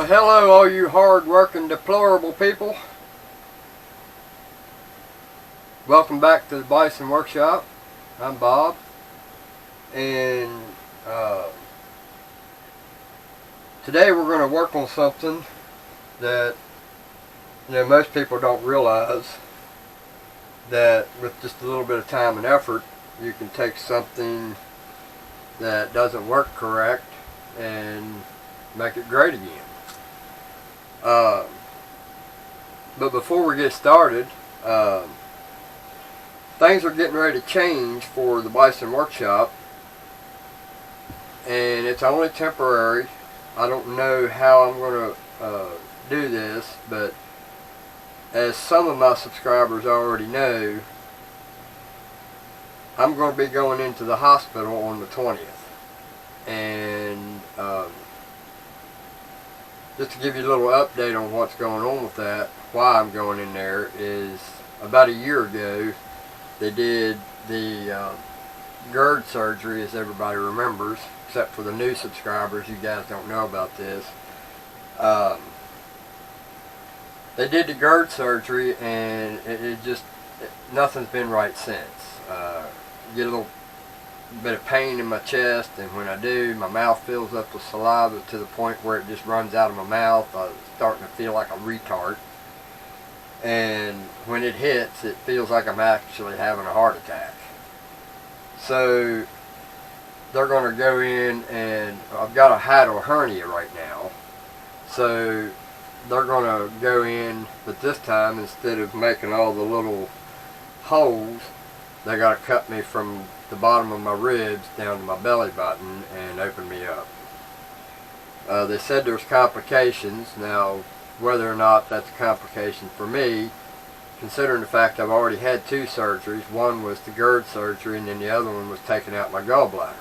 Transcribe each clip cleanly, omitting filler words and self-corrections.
Well, hello all you hard-working, deplorable people. Welcome back to the Bison Workshop. I'm Bob, and today we're going to work on something that most people don't realize, that with just a little bit of time and effort you can take something that doesn't work correct and make it great again. But before we get started, things are getting ready to change for the Bison Workshop, and it's only temporary. I don't know how I'm going to do this, but as some of my subscribers already know, I'm going to be going into the hospital on the 20th. And just to give you a little update on what's going on with that, why I'm going in there is, about a year ago they did the GERD surgery, as everybody remembers, except for the new subscribers. You guys don't know about this. They did the GERD surgery, and nothing's been right since. Get a little bit of pain in my chest, and when I do, my mouth fills up with saliva to the point where it just runs out of my mouth. I'm starting to feel like a retard, and when it hits, it feels like I'm actually having a heart attack. So they're going to go in, and I've got a hiatal hernia right now, so they're going to go in, but this time, instead of making all the little holes, they got to cut me from the bottom of my ribs down to my belly button and open me up. They said there's complications. Now, whether or not that's a complication for me, considering the fact I've already had two surgeries. One was the GERD surgery, and then the other one was taking out my gallbladder.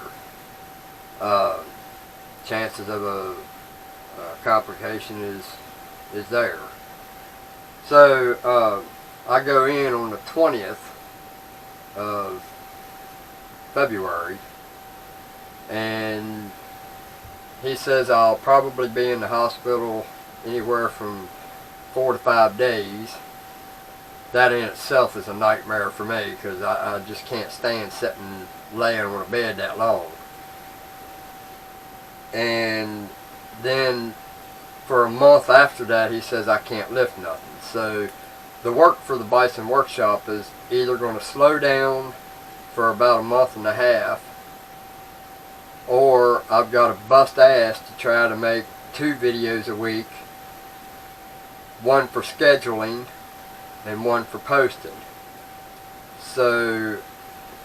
Chances of a complication is there. So I go in on the 20th of February, and he says I'll probably be in the hospital anywhere from 4 to 5 days. That in itself is a nightmare for me, because I just can't stand sitting laying on a bed that long. And then for a month after that, he says I can't lift nothing. So the work for the Bison Workshop is either going to slow down for about a month and a half, or I've got to bust ass to try to make 2 videos a week, one for scheduling and one for posting. So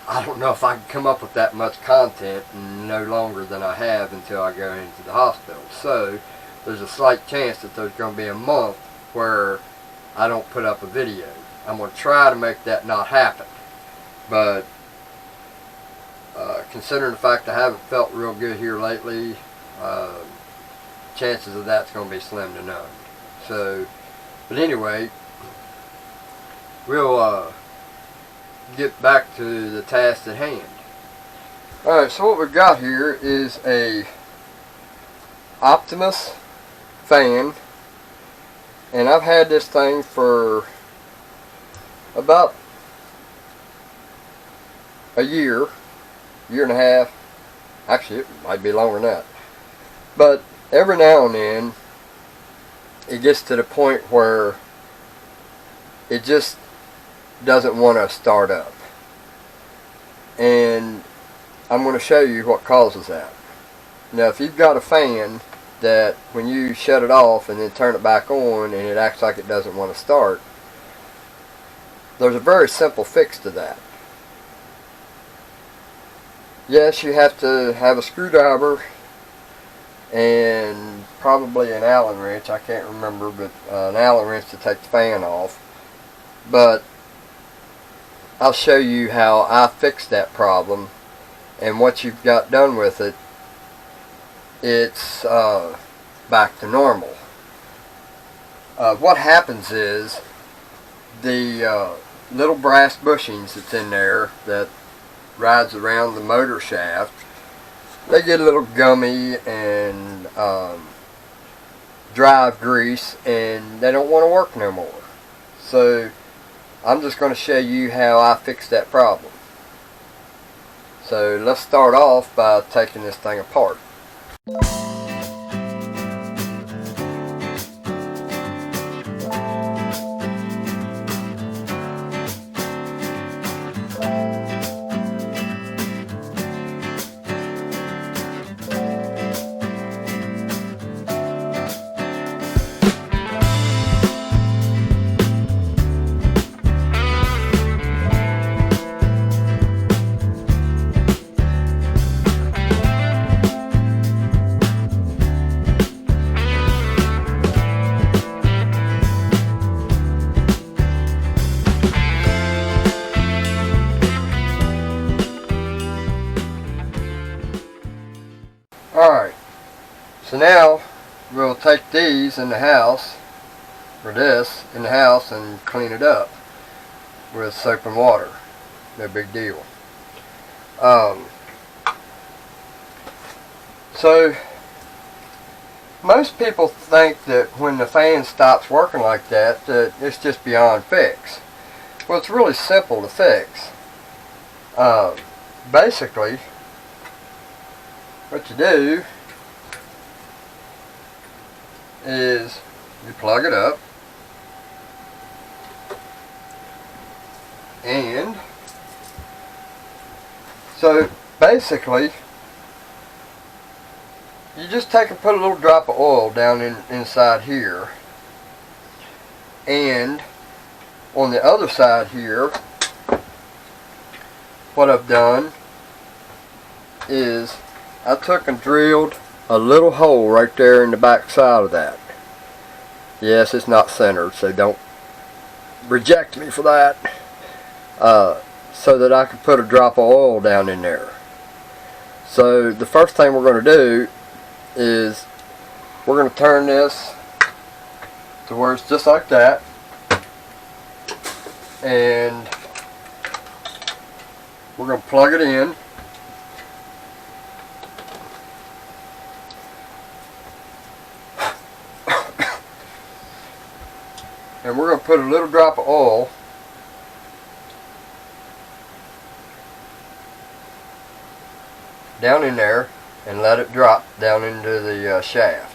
I don't know if I can come up with that much content no longer than I have until I go into the hospital. So there's a slight chance that there's going to be a month where I don't put up a video. I'm going to try to make that not happen, but considering the fact I haven't felt real good here lately, chances of that's going to be slim to none. So, but anyway, we'll get back to the task at hand. Alright, so what we've got here is a Optimus fan, and I've had this thing for about a year and a half. Actually, it might be longer than that. But every now and then it gets to the point where it just doesn't want to start up, and I'm going to show you what causes that. Now, if you've got a fan that when you shut it off and then turn it back on and it acts like it doesn't want to start, there's a very simple fix to that. Yes, you have to have a screwdriver and probably an Allen wrench. I can't remember, but an Allen wrench to take the fan off. But I'll show you how I fixed that problem, and what you've got done with it, it's back to normal. What happens is the little brass bushings that's in there that rides around the motor shaft, they get a little gummy and drive grease and they don't want to work no more. So I'm just going to show you how I fix that problem. So let's start off by taking this thing apart. Alright, so now we'll take these in the house, or this in the house, and clean it up with soap and water. No big deal. So most people think that when the fan stops working like that, that it's just beyond fix. Well, it's really simple to fix. Basically, what you do is you plug it up, and so basically you just take and put a little drop of oil down inside here, and on the other side here, what I've done is I took and drilled a little hole right there in the back side of that. Yes, it's not centered, so don't reject me for that. So that I could put a drop of oil down in there. So the first thing we're going to do is we're going to turn this to where it's just like that, and we're going to plug it in. And we're going to put a little drop of oil down in there and let it drop down into the shaft.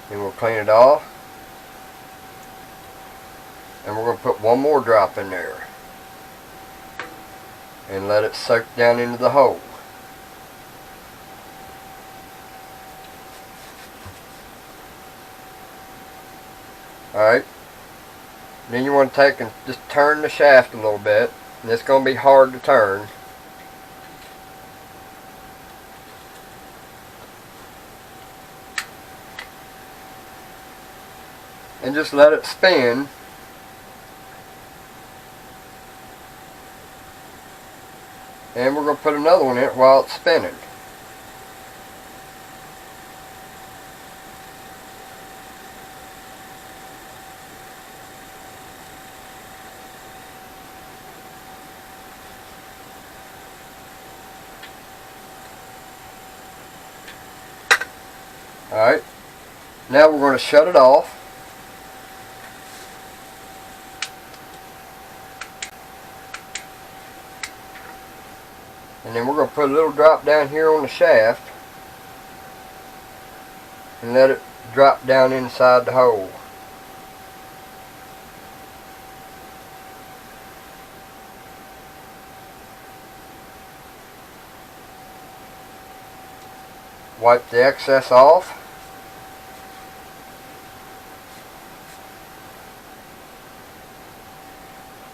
Then we'll clean it off. And we're going to put one more drop in there and let it soak down into the hole. Alright, then you want to take and just turn the shaft a little bit, and it's going to be hard to turn. And just let it spin. And we're going to put another one in it while it's spinning. Alright, now we're going to shut it off. And then we're going to put a little drop down here on the shaft and let it drop down inside the hole. Wipe the excess off.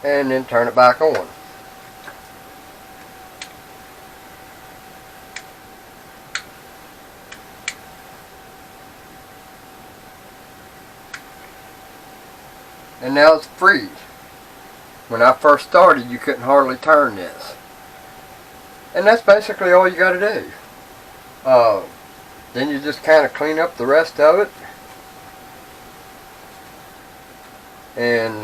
And then turn it back on. And now it's free. When I first started, you couldn't hardly turn this. And that's basically all you got to do. Then you just kind of clean up the rest of it. And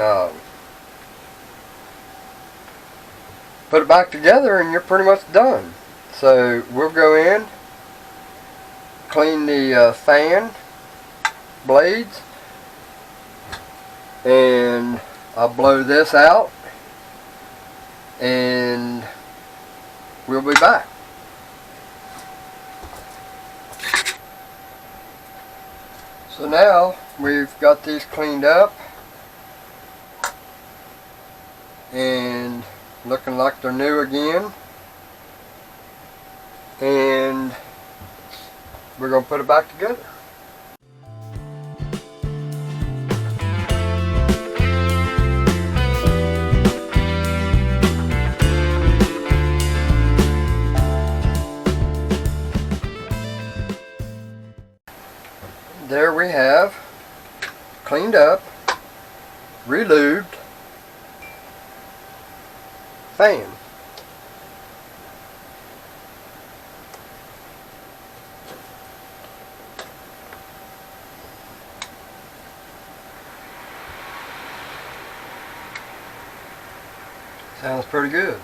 put it back together and you're pretty much done. So we'll go in, clean the fan, blades, and I'll blow this out and we'll be back. So now we've got these cleaned up and looking like they're new again, and we're going to put it back together. There we have cleaned up, relubed fan. Sounds pretty good.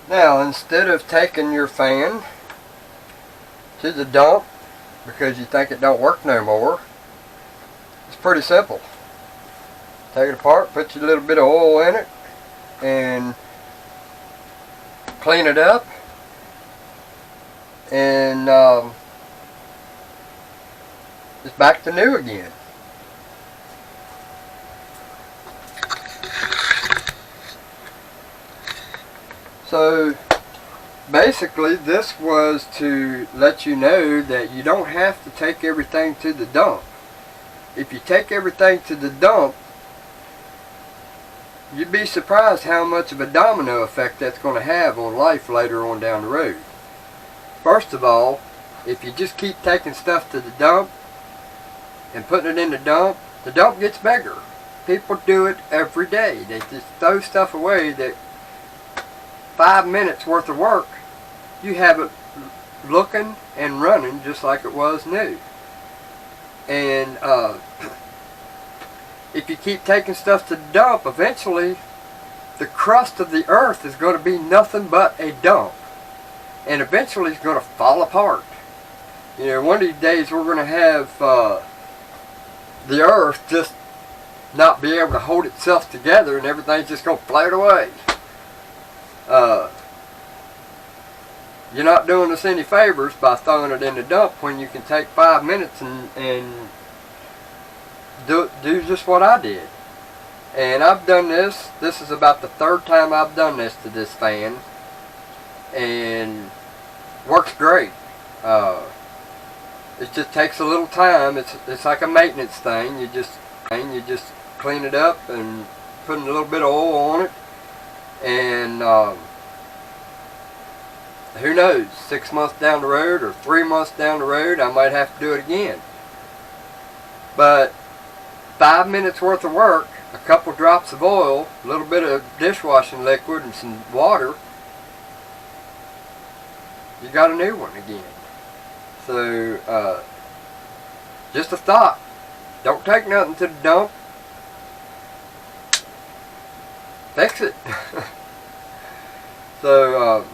Now, instead of taking your fan to the dump because you think it don't work no more, it's pretty simple. Take it apart, put your little bit of oil in it, and clean it up, and it's back to new again. So basically this was to let you know that you don't have to take everything to the dump. If you take everything to the dump, you'd be surprised how much of a domino effect that's going to have on life later on down the road. First of all, if you just keep taking stuff to the dump and putting it in the dump gets bigger. People do it every day. They just throw stuff away that 5 minutes worth of work, you have it looking and running just like it was new. And if you keep taking stuff to the dump, eventually the crust of the earth is going to be nothing but a dump, and eventually it's going to fall apart. You know, one of these days we're going to have the earth just not be able to hold itself together, and everything's just going to float away. You're not doing us any favors by throwing it in the dump when you can take 5 minutes and do just what I did. And I've done this. This is about the 3rd time I've done this to this fan, and works great. It just takes a little time. It's like a maintenance thing. You just clean it up and put a little bit of oil on it, and who knows, 6 months down the road or 3 months down the road, I might have to do it again. But 5 minutes worth of work, a couple drops of oil, a little bit of dishwashing liquid, and some water, you got a new one again. So, just a thought. Don't take nothing to the dump. Fix it. So,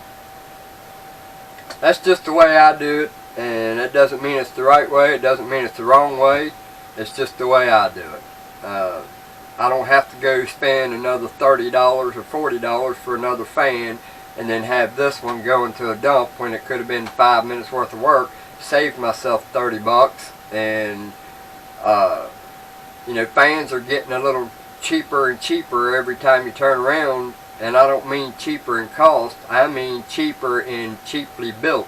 that's just the way I do it, and it doesn't mean it's the right way, it doesn't mean it's the wrong way, it's just the way I do it. I don't have to go spend another $30 or $40 for another fan and then have this one go into a dump when it could have been 5 minutes worth of work, saved myself 30 bucks, and you know, fans are getting a little cheaper and cheaper every time you turn around. And I don't mean cheaper in cost, I mean cheaper in cheaply built.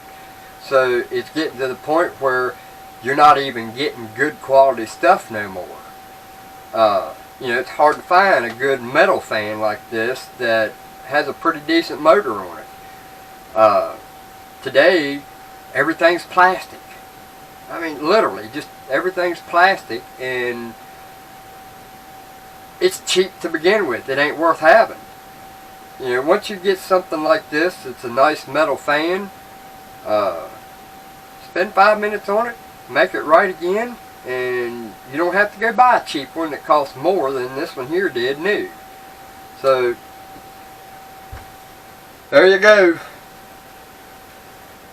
So it's getting to the point where you're not even getting good quality stuff no more. You know, it's hard to find a good metal fan like this that has a pretty decent motor on it. Today, everything's plastic. I mean, literally, just everything's plastic, and it's cheap to begin with. It ain't worth having. You know, once you get something like this, it's a nice metal fan, spend 5 minutes on it, make it right again, and you don't have to go buy a cheap one that costs more than this one here did new. So, there you go.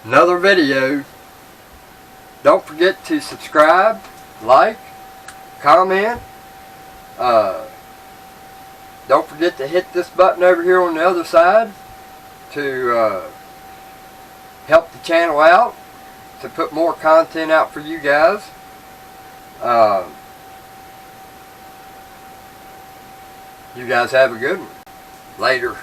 another video. Don't forget to subscribe, like, comment. Don't forget to hit this button over here on the other side to help the channel out, to put more content out for you guys. You guys have a good one. Later.